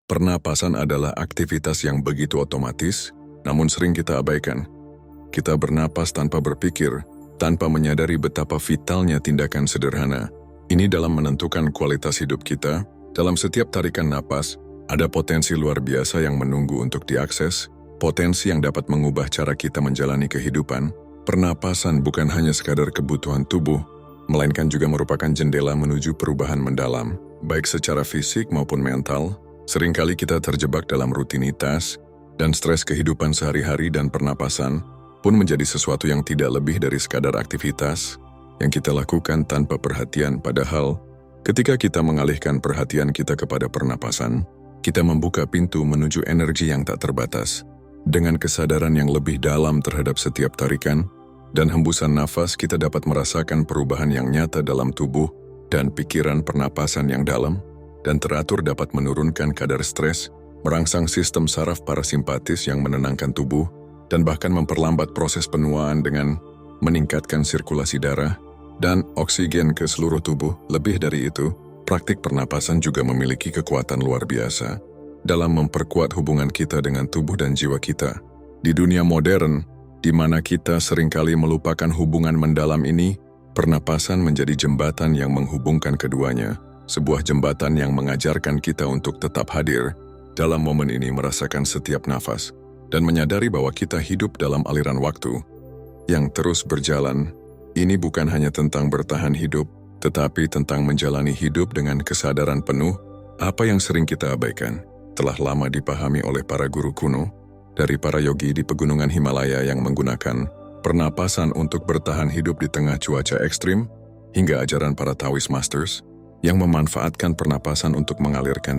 Pernapasan adalah aktivitas yang begitu otomatis, namun sering kita abaikan. Kita bernapas tanpa berpikir, tanpa menyadari betapa vitalnya tindakan sederhana. Ini dalam menentukan kualitas hidup kita. Dalam setiap tarikan napas, ada potensi luar biasa yang menunggu untuk diakses, potensi yang dapat mengubah cara kita menjalani kehidupan. Pernapasan bukan hanya sekadar kebutuhan tubuh, melainkan juga merupakan jendela menuju perubahan mendalam, baik secara fisik maupun mental. Seringkali kita terjebak dalam rutinitas dan stres kehidupan sehari-hari, dan pernapasan pun menjadi sesuatu yang tidak lebih dari sekadar aktivitas yang kita lakukan tanpa perhatian. Padahal, ketika kita mengalihkan perhatian kita kepada pernapasan, kita membuka pintu menuju energi yang tak terbatas. Dengan kesadaran yang lebih dalam terhadap setiap tarikan dan hembusan nafas, kita dapat merasakan perubahan yang nyata dalam tubuh dan pikiran. Pernapasan yang dalam dan teratur dapat menurunkan kadar stres, merangsang sistem saraf parasimpatis yang menenangkan tubuh, dan bahkan memperlambat proses penuaan dengan meningkatkan sirkulasi darah dan oksigen ke seluruh tubuh. Lebih dari itu, praktik pernapasan juga memiliki kekuatan luar biasa dalam memperkuat hubungan kita dengan tubuh dan jiwa kita. Di dunia modern, di mana kita seringkali melupakan hubungan mendalam ini, pernapasan menjadi jembatan yang menghubungkan keduanya. Sebuah jembatan yang mengajarkan kita untuk tetap hadir dalam momen ini, merasakan setiap nafas, dan menyadari bahwa kita hidup dalam aliran waktu yang terus berjalan. Ini bukan hanya tentang bertahan hidup, tetapi tentang menjalani hidup dengan kesadaran penuh. Apa yang sering kita abaikan telah lama dipahami oleh para guru kuno, dari para yogi di pegunungan Himalaya yang menggunakan pernapasan untuk bertahan hidup di tengah cuaca ekstrim, hingga ajaran para Taoist Masters yang memanfaatkan pernapasan untuk mengalirkan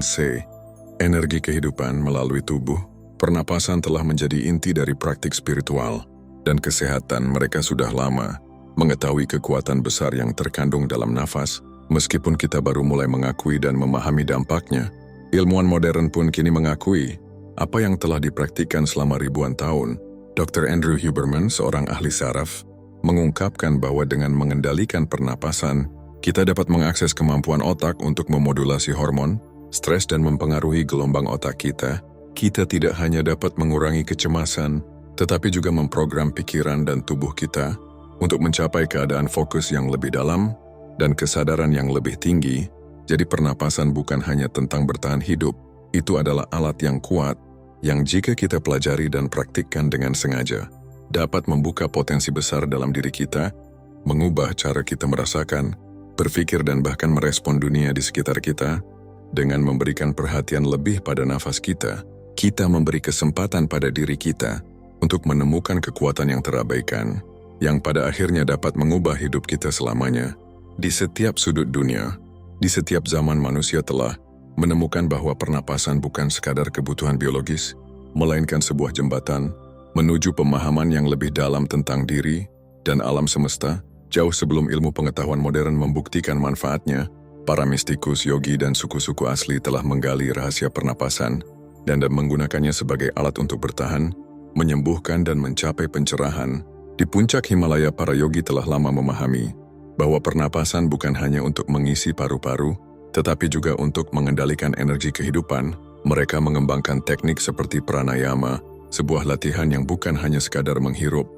energi kehidupan melalui tubuh. Pernapasan telah menjadi inti dari praktik spiritual dan kesehatan. Mereka sudah lama mengetahui kekuatan besar yang terkandung dalam nafas. Meskipun kita baru mulai mengakui dan memahami dampaknya, ilmuwan modern pun kini mengakui apa yang telah dipraktikkan selama ribuan tahun. Dr. Andrew Huberman, seorang ahli saraf, mengungkapkan bahwa dengan mengendalikan pernapasan, kita dapat mengakses kemampuan otak untuk memodulasi hormon, stres, dan mempengaruhi gelombang otak kita. Kita tidak hanya dapat mengurangi kecemasan, tetapi juga memprogram pikiran dan tubuh kita untuk mencapai keadaan fokus yang lebih dalam dan kesadaran yang lebih tinggi. Jadi pernapasan bukan hanya tentang bertahan hidup, itu adalah alat yang kuat yang jika kita pelajari dan praktikkan dengan sengaja, dapat membuka potensi besar dalam diri kita, mengubah cara kita merasakan, berpikir, dan bahkan merespon dunia di sekitar kita. Dengan memberikan perhatian lebih pada nafas kita, kita memberi kesempatan pada diri kita untuk menemukan kekuatan yang terabaikan, yang pada akhirnya dapat mengubah hidup kita selamanya. Di setiap sudut dunia, di setiap zaman, manusia telah menemukan bahwa pernapasan bukan sekadar kebutuhan biologis, melainkan sebuah jembatan menuju pemahaman yang lebih dalam tentang diri dan alam semesta. Jauh sebelum ilmu pengetahuan modern membuktikan manfaatnya, para mistikus, yogi, dan suku-suku asli telah menggali rahasia pernapasan dan menggunakannya sebagai alat untuk bertahan, menyembuhkan, dan mencapai pencerahan. Di puncak Himalaya, para yogi telah lama memahami bahwa pernapasan bukan hanya untuk mengisi paru-paru, tetapi juga untuk mengendalikan energi kehidupan. Mereka mengembangkan teknik seperti pranayama, sebuah latihan yang bukan hanya sekadar menghirup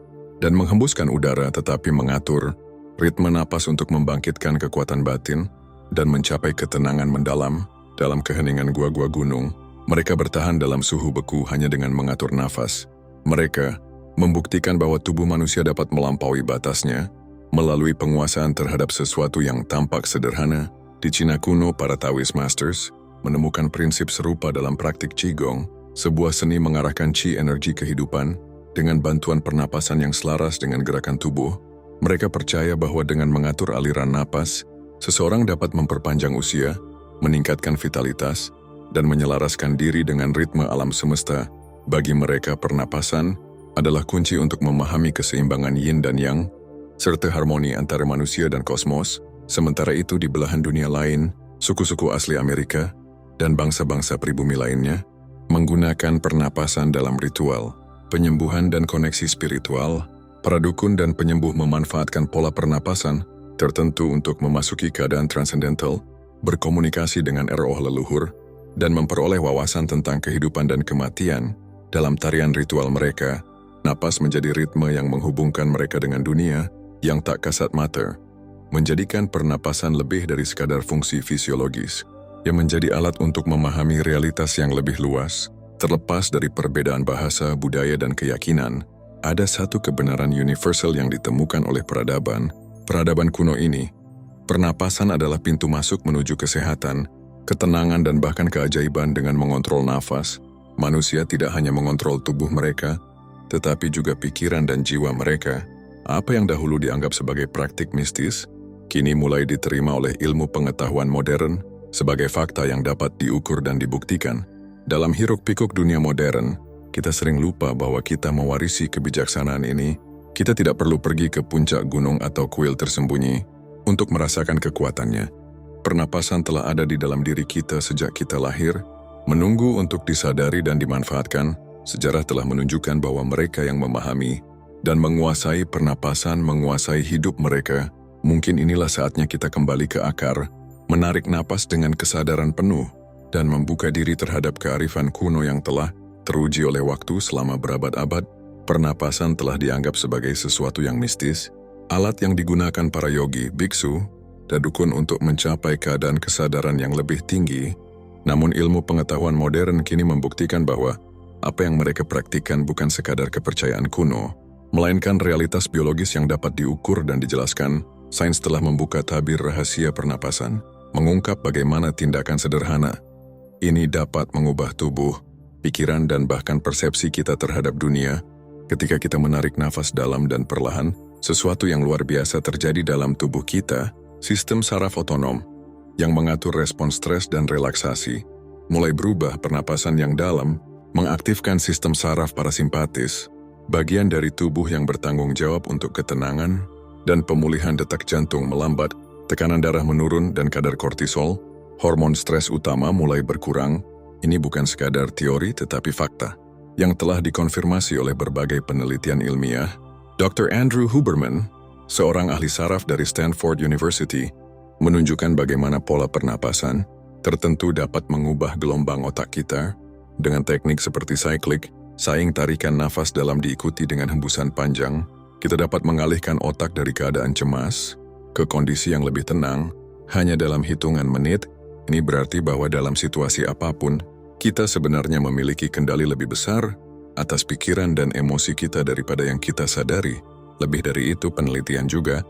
dan menghembuskan udara, tetapi mengatur ritme napas untuk membangkitkan kekuatan batin dan mencapai ketenangan mendalam. Dalam keheningan gua-gua gunung, mereka bertahan dalam suhu beku hanya dengan mengatur nafas. Mereka membuktikan bahwa tubuh manusia dapat melampaui batasnya melalui penguasaan terhadap sesuatu yang tampak sederhana. Di Cina kuno, para Taoist Masters menemukan prinsip serupa dalam praktik Qigong, sebuah seni mengarahkan qi, energi kehidupan, dengan bantuan pernapasan yang selaras dengan gerakan tubuh. Mereka percaya bahwa dengan mengatur aliran napas, seseorang dapat memperpanjang usia, meningkatkan vitalitas, dan menyelaraskan diri dengan ritme alam semesta. Bagi mereka, pernapasan adalah kunci untuk memahami keseimbangan yin dan yang, serta harmoni antara manusia dan kosmos. Sementara itu, di belahan dunia lain, suku-suku asli Amerika dan bangsa-bangsa pribumi lainnya menggunakan pernapasan dalam ritual penyembuhan dan koneksi spiritual. Para dukun dan penyembuh memanfaatkan pola pernapasan tertentu untuk memasuki keadaan transendental, berkomunikasi dengan roh leluhur, dan memperoleh wawasan tentang kehidupan dan kematian. Dalam tarian ritual mereka, napas menjadi ritme yang menghubungkan mereka dengan dunia yang tak kasat mata, menjadikan pernapasan lebih dari sekadar fungsi fisiologis, yang menjadi alat untuk memahami realitas yang lebih luas. Terlepas dari perbedaan bahasa, budaya, dan keyakinan, ada satu kebenaran universal yang ditemukan oleh peradaban kuno ini. Pernapasan adalah pintu masuk menuju kesehatan, ketenangan, dan bahkan keajaiban. Dengan mengontrol nafas, manusia tidak hanya mengontrol tubuh mereka, tetapi juga pikiran dan jiwa mereka. Apa yang dahulu dianggap sebagai praktik mistis, kini mulai diterima oleh ilmu pengetahuan modern sebagai fakta yang dapat diukur dan dibuktikan. Dalam hiruk-pikuk dunia modern, kita sering lupa bahwa kita mewarisi kebijaksanaan ini. Kita tidak perlu pergi ke puncak gunung atau kuil tersembunyi untuk merasakan kekuatannya. Pernapasan telah ada di dalam diri kita sejak kita lahir, menunggu untuk disadari dan dimanfaatkan. Sejarah telah menunjukkan bahwa mereka yang memahami dan menguasai pernapasan menguasai hidup mereka. Mungkin inilah saatnya kita kembali ke akar, menarik napas dengan kesadaran penuh, dan membuka diri terhadap kearifan kuno yang telah teruji oleh waktu selama berabad-abad. Pernapasan telah dianggap sebagai sesuatu yang mistis, alat yang digunakan para yogi, biksu, dan dukun untuk mencapai keadaan kesadaran yang lebih tinggi. Namun ilmu pengetahuan modern kini membuktikan bahwa apa yang mereka praktikkan bukan sekadar kepercayaan kuno, melainkan realitas biologis yang dapat diukur dan dijelaskan. Sains telah membuka tabir rahasia pernapasan, mengungkap bagaimana tindakan sederhana ini dapat mengubah tubuh, pikiran, dan bahkan persepsi kita terhadap dunia. Ketika kita menarik nafas dalam dan perlahan, sesuatu yang luar biasa terjadi dalam tubuh kita. Sistem saraf otonom yang mengatur respons stres dan relaksasi mulai berubah. Pernapasan yang dalam mengaktifkan sistem saraf parasimpatis, bagian dari tubuh yang bertanggung jawab untuk ketenangan dan pemulihan. Detak jantung melambat, tekanan darah menurun, dan kadar kortisol, hormon stres utama, mulai berkurang. Ini bukan sekadar teori tetapi fakta yang telah dikonfirmasi oleh berbagai penelitian ilmiah. Dr. Andrew Huberman, seorang ahli saraf dari Stanford University, menunjukkan bagaimana pola pernapasan tertentu dapat mengubah gelombang otak kita. Dengan teknik seperti cyclic, saing tarikan nafas dalam diikuti dengan hembusan panjang, kita dapat mengalihkan otak dari keadaan cemas ke kondisi yang lebih tenang hanya dalam hitungan menit. Ini berarti bahwa dalam situasi apapun, kita sebenarnya memiliki kendali lebih besar atas pikiran dan emosi kita daripada yang kita sadari. Lebih dari itu, penelitian juga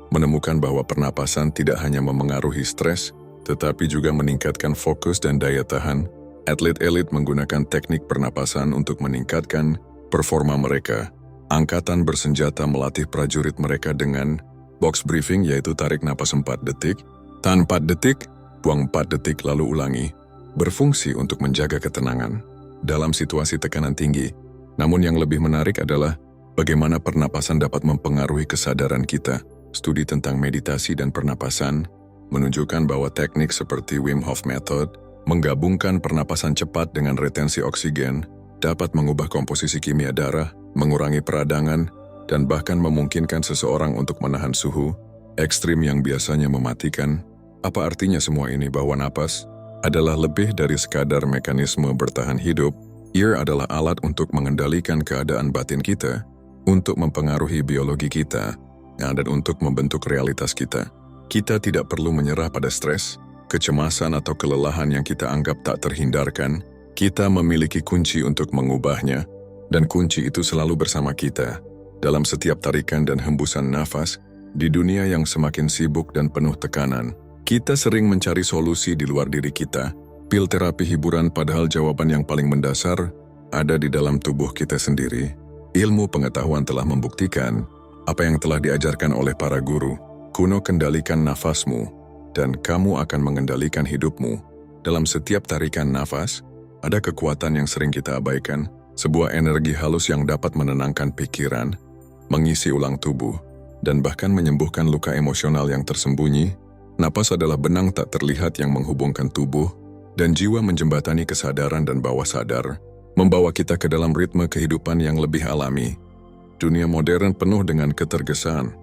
menemukan bahwa pernapasan tidak hanya memengaruhi stres, tetapi juga meningkatkan fokus dan daya tahan. Atlet elit menggunakan teknik pernapasan untuk meningkatkan performa mereka. Angkatan bersenjata melatih prajurit mereka dengan box briefing, yaitu tarik napas 4 detik, tahan 4 detik, buang 4 detik lalu ulangi, berfungsi untuk menjaga ketenangan dalam situasi tekanan tinggi. Namun yang lebih menarik adalah bagaimana pernapasan dapat mempengaruhi kesadaran kita. Studi tentang meditasi dan pernapasan menunjukkan bahwa teknik seperti Wim Hof Method, menggabungkan pernapasan cepat dengan retensi oksigen, dapat mengubah komposisi kimia darah, mengurangi peradangan, dan bahkan memungkinkan seseorang untuk menahan suhu ekstrim yang biasanya mematikan. Apa artinya semua ini? Bahwa napas adalah lebih dari sekadar mekanisme bertahan hidup. Ia adalah alat untuk mengendalikan keadaan batin kita, untuk mempengaruhi biologi kita, dan untuk membentuk realitas kita. Kita tidak perlu menyerah pada stres, kecemasan, atau kelelahan yang kita anggap tak terhindarkan. Kita memiliki kunci untuk mengubahnya, dan kunci itu selalu bersama kita. Dalam setiap tarikan dan hembusan nafas, di dunia yang semakin sibuk dan penuh tekanan, kita sering mencari solusi di luar diri kita, pil terapi hiburan, padahal jawaban yang paling mendasar ada di dalam tubuh kita sendiri. Ilmu pengetahuan telah membuktikan apa yang telah diajarkan oleh para guru kuno: kendalikan nafasmu, dan kamu akan mengendalikan hidupmu. Dalam setiap tarikan nafas, ada kekuatan yang sering kita abaikan, sebuah energi halus yang dapat menenangkan pikiran, mengisi ulang tubuh, dan bahkan menyembuhkan luka emosional yang tersembunyi. Napas adalah benang tak terlihat yang menghubungkan tubuh dan jiwa, menjembatani kesadaran dan bawah sadar, membawa kita ke dalam ritme kehidupan yang lebih alami. Dunia modern penuh dengan ketergesaan.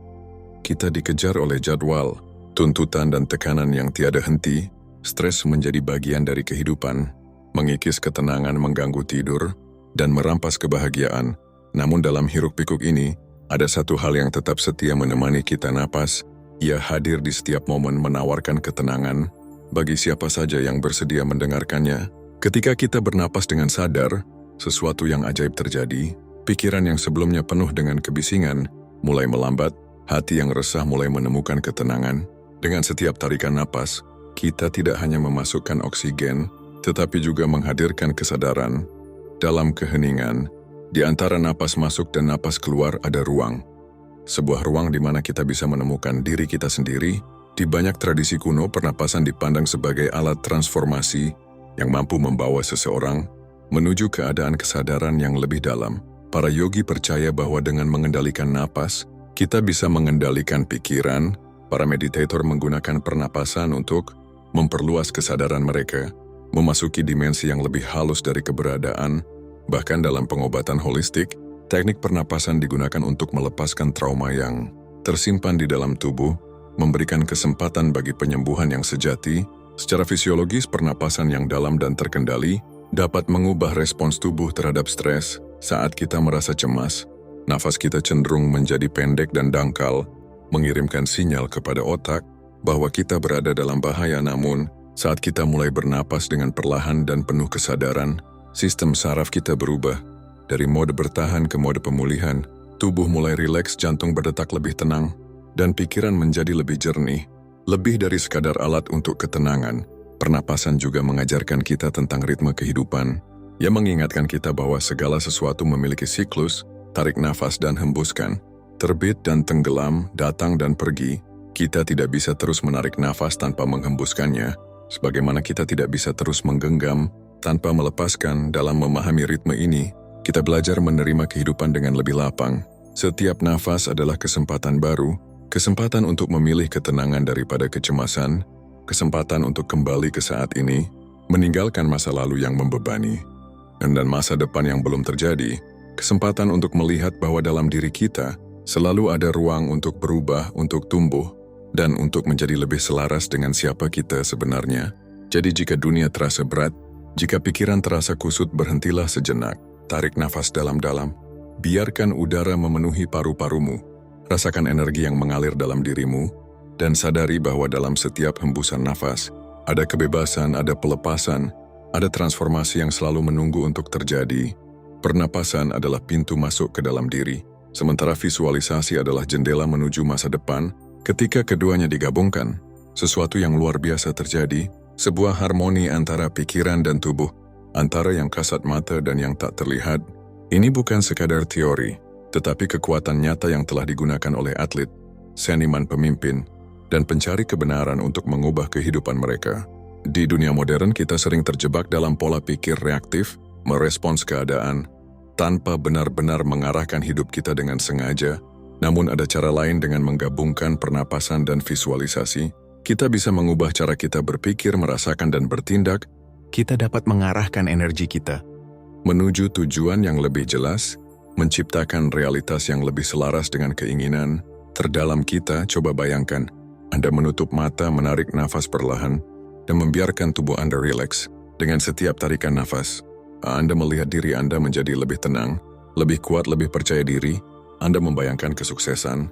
Kita dikejar oleh jadwal, tuntutan, dan tekanan yang tiada henti. Stres menjadi bagian dari kehidupan, mengikis ketenangan, mengganggu tidur, dan merampas kebahagiaan. Namun dalam hiruk-pikuk ini, ada satu hal yang tetap setia menemani kita: napas. Ia hadir di setiap momen, menawarkan ketenangan bagi siapa saja yang bersedia mendengarkannya. Ketika kita bernapas dengan sadar, sesuatu yang ajaib terjadi. Pikiran yang sebelumnya penuh dengan kebisingan mulai melambat, hati yang resah mulai menemukan ketenangan. Dengan setiap tarikan napas, kita tidak hanya memasukkan oksigen, tetapi juga menghadirkan kesadaran. Dalam keheningan, di antara napas masuk dan napas keluar ada ruang. Sebuah ruang di mana kita bisa menemukan diri kita sendiri. Di banyak tradisi kuno, pernapasan dipandang sebagai alat transformasi yang mampu membawa seseorang menuju keadaan kesadaran yang lebih dalam. Para yogi percaya bahwa dengan mengendalikan napas, kita bisa mengendalikan pikiran. Para meditator menggunakan pernapasan untuk memperluas kesadaran mereka, memasuki dimensi yang lebih halus dari keberadaan. Bahkan dalam pengobatan holistik, teknik pernapasan digunakan untuk melepaskan trauma yang tersimpan di dalam tubuh, memberikan kesempatan bagi penyembuhan yang sejati. Secara fisiologis, pernapasan yang dalam dan terkendali dapat mengubah respons tubuh terhadap stres. Saat kita merasa cemas, nafas kita cenderung menjadi pendek dan dangkal, mengirimkan sinyal kepada otak bahwa kita berada dalam bahaya. Namun, saat kita mulai bernapas dengan perlahan dan penuh kesadaran, sistem saraf kita berubah. Dari mode bertahan ke mode pemulihan, tubuh mulai rileks, jantung berdetak lebih tenang, dan pikiran menjadi lebih jernih. Lebih dari sekadar alat untuk ketenangan, pernapasan juga mengajarkan kita tentang ritme kehidupan. Ia mengingatkan kita bahwa segala sesuatu memiliki siklus, tarik nafas dan hembuskan, terbit dan tenggelam, datang dan pergi. Kita tidak bisa terus menarik nafas tanpa menghembuskannya, sebagaimana kita tidak bisa terus menggenggam tanpa melepaskan. Dalam memahami ritme ini, kita belajar menerima kehidupan dengan lebih lapang. Setiap nafas adalah kesempatan baru, kesempatan untuk memilih ketenangan daripada kecemasan, kesempatan untuk kembali ke saat ini, meninggalkan masa lalu yang membebani, dan masa depan yang belum terjadi, kesempatan untuk melihat bahwa dalam diri kita selalu ada ruang untuk berubah, untuk tumbuh, dan untuk menjadi lebih selaras dengan siapa kita sebenarnya. Jadi jika dunia terasa berat, jika pikiran terasa kusut, berhentilah sejenak. Tarik nafas dalam-dalam, biarkan udara memenuhi paru-parumu, rasakan energi yang mengalir dalam dirimu, dan sadari bahwa dalam setiap hembusan nafas, ada kebebasan, ada pelepasan, ada transformasi yang selalu menunggu untuk terjadi. Pernapasan adalah pintu masuk ke dalam diri, sementara visualisasi adalah jendela menuju masa depan. Ketika keduanya digabungkan, sesuatu yang luar biasa terjadi, sebuah harmoni antara pikiran dan tubuh, antara yang kasat mata dan yang tak terlihat. Ini bukan sekadar teori, tetapi kekuatan nyata yang telah digunakan oleh atlet, seniman, pemimpin, dan pencari kebenaran untuk mengubah kehidupan mereka. Di dunia modern, kita sering terjebak dalam pola pikir reaktif, merespons keadaan, tanpa benar-benar mengarahkan hidup kita dengan sengaja. Namun ada cara lain. Dengan menggabungkan pernapasan dan visualisasi, kita bisa mengubah cara kita berpikir, merasakan, dan bertindak. Kita dapat mengarahkan energi kita menuju tujuan yang lebih jelas, menciptakan realitas yang lebih selaras dengan keinginan terdalam kita. Coba bayangkan, Anda menutup mata, menarik nafas perlahan, dan membiarkan tubuh Anda rileks. Dengan setiap tarikan nafas, Anda melihat diri Anda menjadi lebih tenang, lebih kuat, lebih percaya diri. Anda membayangkan kesuksesan,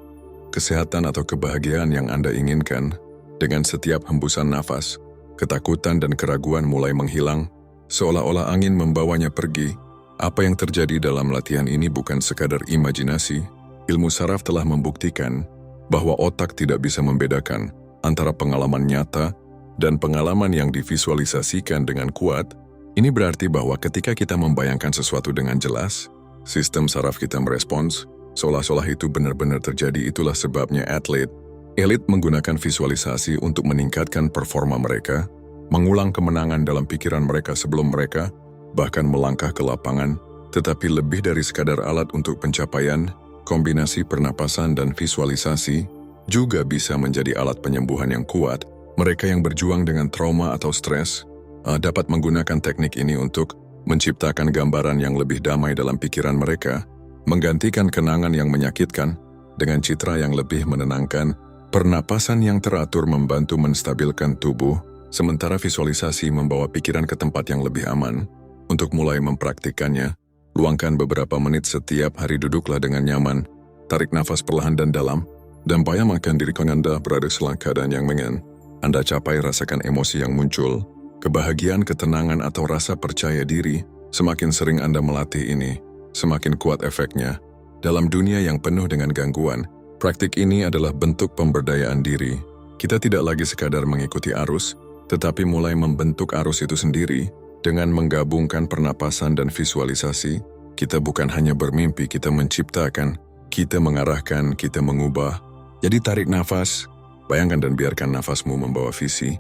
kesehatan, atau kebahagiaan yang Anda inginkan. Dengan setiap hembusan nafas, ketakutan dan keraguan mulai menghilang, seolah-olah angin membawanya pergi. Apa yang terjadi dalam latihan ini bukan sekadar imajinasi. Ilmu saraf telah membuktikan bahwa otak tidak bisa membedakan antara pengalaman nyata dan pengalaman yang divisualisasikan dengan kuat. Ini berarti bahwa ketika kita membayangkan sesuatu dengan jelas, sistem saraf kita merespons, seolah-olah itu benar-benar terjadi. Itulah sebabnya atlet elit menggunakan visualisasi untuk meningkatkan performa mereka, mengulang kemenangan dalam pikiran mereka sebelum mereka bahkan melangkah ke lapangan. Tetapi lebih dari sekadar alat untuk pencapaian, kombinasi pernapasan dan visualisasi juga bisa menjadi alat penyembuhan yang kuat. Mereka yang berjuang dengan trauma atau stres dapat menggunakan teknik ini untuk menciptakan gambaran yang lebih damai dalam pikiran mereka, menggantikan kenangan yang menyakitkan dengan citra yang lebih menenangkan. Pernapasan yang teratur membantu menstabilkan tubuh, Sementara visualisasi membawa pikiran ke tempat yang lebih aman. Untuk mulai mempraktikkannya, luangkan beberapa menit setiap hari, duduklah dengan nyaman, tarik nafas perlahan dan dalam, dan bayangkan diri Anda berada dalam keadaan yang ingin Anda capai. Rasakan emosi yang muncul, kebahagiaan, ketenangan, atau rasa percaya diri. Semakin sering Anda melatih ini, semakin kuat efeknya. Dalam dunia yang penuh dengan gangguan, praktik ini adalah bentuk pemberdayaan diri. Kita tidak lagi sekadar mengikuti arus, tetapi mulai membentuk arus itu sendiri. Dengan menggabungkan pernapasan dan visualisasi, kita bukan hanya bermimpi, kita menciptakan, kita mengarahkan, kita mengubah. Jadi tarik nafas, bayangkan dan biarkan nafasmu membawa visi.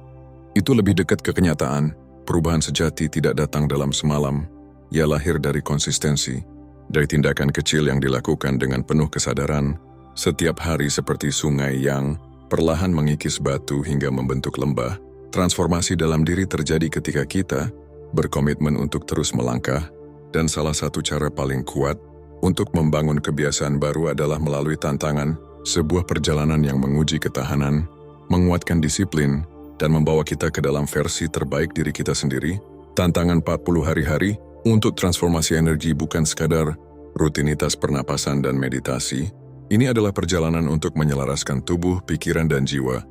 Itu lebih dekat ke kenyataan. Perubahan sejati tidak datang dalam semalam. Ia lahir dari konsistensi, dari tindakan kecil yang dilakukan dengan penuh kesadaran, setiap hari seperti sungai yang perlahan mengikis batu hingga membentuk lembah. Transformasi dalam diri terjadi ketika kita berkomitmen untuk terus melangkah, dan salah satu cara paling kuat untuk membangun kebiasaan baru adalah melalui tantangan, sebuah perjalanan yang menguji ketahanan, menguatkan disiplin, dan membawa kita ke dalam versi terbaik diri kita sendiri. Tantangan 40 hari-hari untuk transformasi energi bukan sekadar rutinitas pernapasan dan meditasi. Ini adalah perjalanan untuk menyelaraskan tubuh, pikiran, dan jiwa.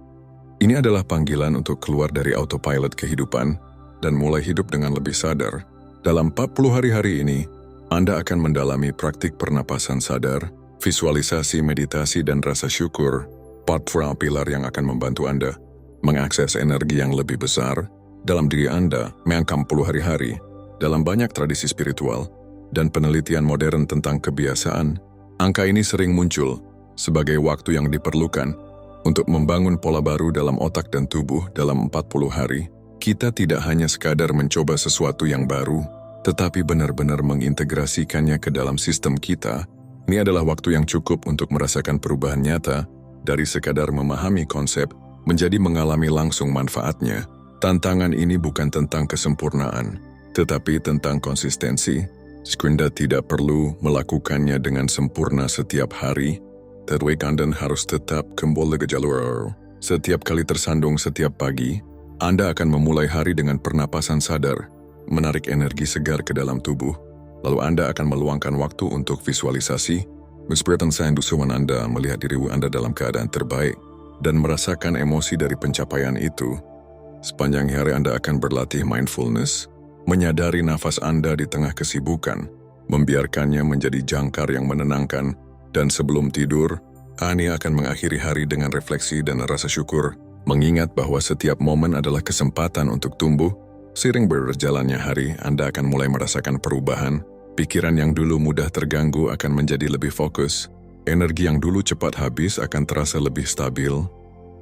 Ini adalah panggilan untuk keluar dari autopilot kehidupan dan mulai hidup dengan lebih sadar. Dalam 40 hari-hari ini, Anda akan mendalami praktik pernapasan sadar, visualisasi, meditasi, dan rasa syukur, 4 pilar yang akan membantu Anda mengakses energi yang lebih besar dalam diri Anda. 40 hari-hari. Dalam banyak tradisi spiritual dan penelitian modern tentang kebiasaan, angka ini sering muncul sebagai waktu yang diperlukan untuk membangun pola baru dalam otak dan tubuh. Dalam 40 hari, kita tidak hanya sekadar mencoba sesuatu yang baru, tetapi benar-benar mengintegrasikannya ke dalam sistem kita. Ini adalah waktu yang cukup untuk merasakan perubahan nyata, dari sekadar memahami konsep menjadi mengalami langsung manfaatnya. Tantangan ini bukan tentang kesempurnaan, tetapi tentang konsistensi. Anda tidak perlu melakukannya dengan sempurna setiap hari, tetapi Anda harus tetap kembali ke jalur. Setiap kali tersandung setiap pagi, Anda akan memulai hari dengan pernapasan sadar, menarik energi segar ke dalam tubuh. Lalu Anda akan meluangkan waktu untuk visualisasi, menginspirasi sandusuan Anda melihat diri Anda dalam keadaan terbaik, dan merasakan emosi dari pencapaian itu. Sepanjang hari Anda akan berlatih mindfulness, menyadari nafas Anda di tengah kesibukan, membiarkannya menjadi jangkar yang menenangkan, dan sebelum tidur, Anda akan mengakhiri hari dengan refleksi dan rasa syukur, mengingat bahwa setiap momen adalah kesempatan untuk tumbuh. Seiring berjalannya hari, Anda akan mulai merasakan perubahan. Pikiran yang dulu mudah terganggu akan menjadi lebih fokus. Energi yang dulu cepat habis akan terasa lebih stabil.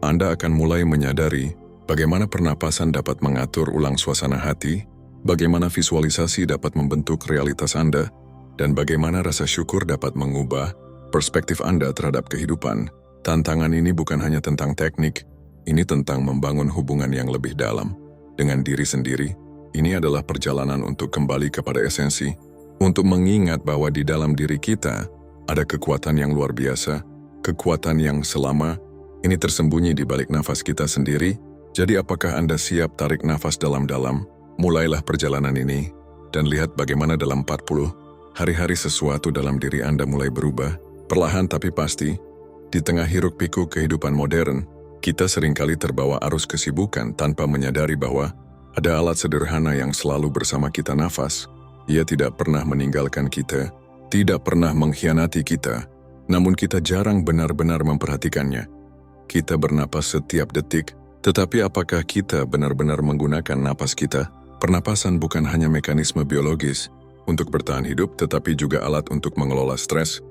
Anda akan mulai menyadari bagaimana pernapasan dapat mengatur ulang suasana hati, bagaimana visualisasi dapat membentuk realitas Anda, dan bagaimana rasa syukur dapat mengubah perspektif Anda terhadap kehidupan. Tantangan ini bukan hanya tentang teknik, ini tentang membangun hubungan yang lebih dalam dengan diri sendiri. Ini adalah perjalanan untuk kembali kepada esensi, untuk mengingat bahwa di dalam diri kita ada kekuatan yang luar biasa, kekuatan yang selama ini tersembunyi di balik nafas kita sendiri. Jadi apakah Anda siap tarik nafas dalam-dalam? Mulailah perjalanan ini, dan lihat bagaimana dalam 40 hari-hari sesuatu dalam diri Anda mulai berubah, perlahan tapi pasti. Di tengah hiruk-pikuk kehidupan modern, kita seringkali terbawa arus kesibukan tanpa menyadari bahwa ada alat sederhana yang selalu bersama kita, nafas. Ia tidak pernah meninggalkan kita, tidak pernah mengkhianati kita, namun kita jarang benar-benar memperhatikannya. Kita bernapas setiap detik, tetapi apakah kita benar-benar menggunakan napas kita? Pernapasan bukan hanya mekanisme biologis untuk bertahan hidup, tetapi juga alat untuk mengelola stres,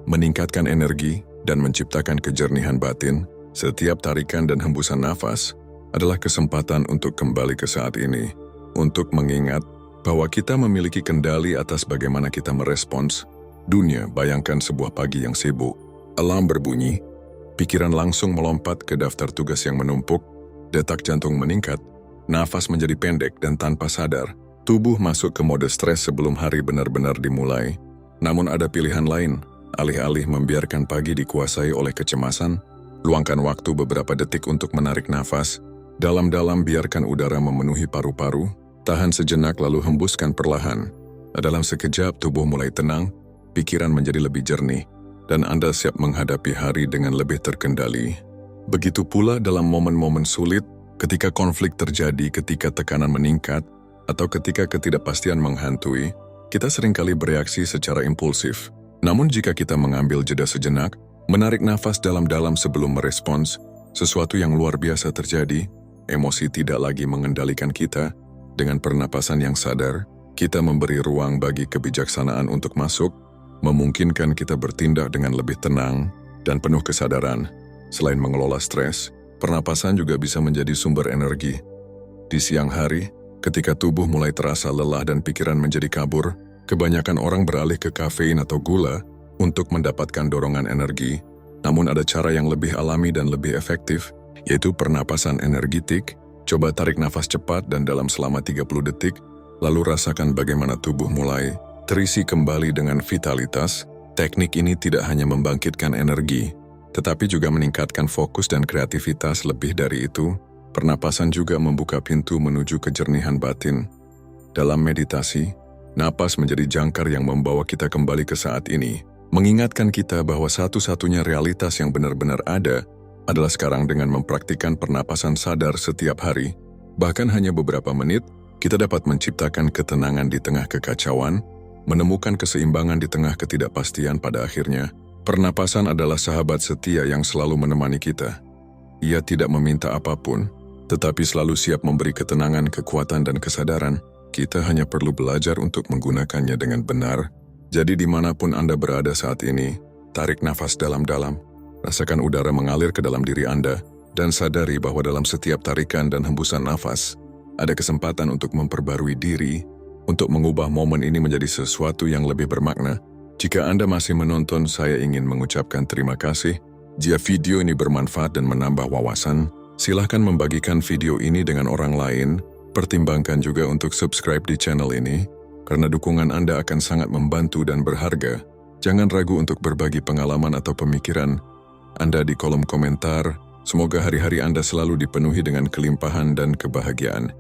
meningkatkan energi, dan menciptakan kejernihan batin. Setiap tarikan dan hembusan nafas adalah kesempatan untuk kembali ke saat ini, untuk mengingat bahwa kita memiliki kendali atas bagaimana kita merespons dunia. Bayangkan sebuah pagi yang sibuk, alarm berbunyi, pikiran langsung melompat ke daftar tugas yang menumpuk, detak jantung meningkat, nafas menjadi pendek, dan tanpa sadar, tubuh masuk ke mode stres sebelum hari benar-benar dimulai. Namun ada pilihan lain. Alih-alih membiarkan pagi dikuasai oleh kecemasan, luangkan waktu beberapa detik untuk menarik nafas, Dalam-dalam biarkan udara memenuhi paru-paru, tahan sejenak lalu hembuskan perlahan. Dalam sekejap tubuh mulai tenang, pikiran menjadi lebih jernih, dan Anda siap menghadapi hari dengan lebih terkendali. Begitu pula dalam momen-momen sulit, ketika konflik terjadi, ketika tekanan meningkat, atau ketika ketidakpastian menghantui, kita seringkali bereaksi secara impulsif. Namun jika kita mengambil jeda sejenak, menarik nafas dalam-dalam sebelum merespons, sesuatu yang luar biasa terjadi. Emosi tidak lagi mengendalikan kita. Dengan pernapasan yang sadar, kita memberi ruang bagi kebijaksanaan untuk masuk, memungkinkan kita bertindak dengan lebih tenang dan penuh kesadaran. Selain mengelola stres, pernapasan juga bisa menjadi sumber energi. Di siang hari, ketika tubuh mulai terasa lelah dan pikiran menjadi kabur, kebanyakan orang beralih ke kafein atau gula untuk mendapatkan dorongan energi. Namun ada cara yang lebih alami dan lebih efektif, yaitu pernapasan energetik. Coba tarik nafas cepat dan dalam selama 30 detik, lalu rasakan bagaimana tubuh mulai terisi kembali dengan vitalitas. Teknik ini tidak hanya membangkitkan energi, tetapi juga meningkatkan fokus dan kreativitas. Lebih dari itu, pernapasan juga membuka pintu menuju kejernihan batin. Dalam meditasi, napas menjadi jangkar yang membawa kita kembali ke saat ini, mengingatkan kita bahwa satu-satunya realitas yang benar-benar ada adalah sekarang. Dengan mempraktikkan pernapasan sadar setiap hari, bahkan hanya beberapa menit, kita dapat menciptakan ketenangan di tengah kekacauan, menemukan keseimbangan di tengah ketidakpastian. Pada akhirnya, pernapasan adalah sahabat setia yang selalu menemani kita. Ia tidak meminta apapun, tetapi selalu siap memberi ketenangan, kekuatan, dan kesadaran. Kita hanya perlu belajar untuk menggunakannya dengan benar. Jadi dimanapun Anda berada saat ini, tarik nafas dalam-dalam, rasakan udara mengalir ke dalam diri Anda, dan sadari bahwa dalam setiap tarikan dan hembusan nafas, ada kesempatan untuk memperbarui diri, untuk mengubah momen ini menjadi sesuatu yang lebih bermakna. Jika Anda masih menonton, saya ingin mengucapkan terima kasih. Jika video ini bermanfaat dan menambah wawasan, silahkan membagikan video ini dengan orang lain. Pertimbangkan juga untuk subscribe di channel ini, karena dukungan Anda akan sangat membantu dan berharga. Jangan ragu untuk berbagi pengalaman atau pemikiran Anda di kolom komentar. Semoga hari-hari Anda selalu dipenuhi dengan kelimpahan dan kebahagiaan.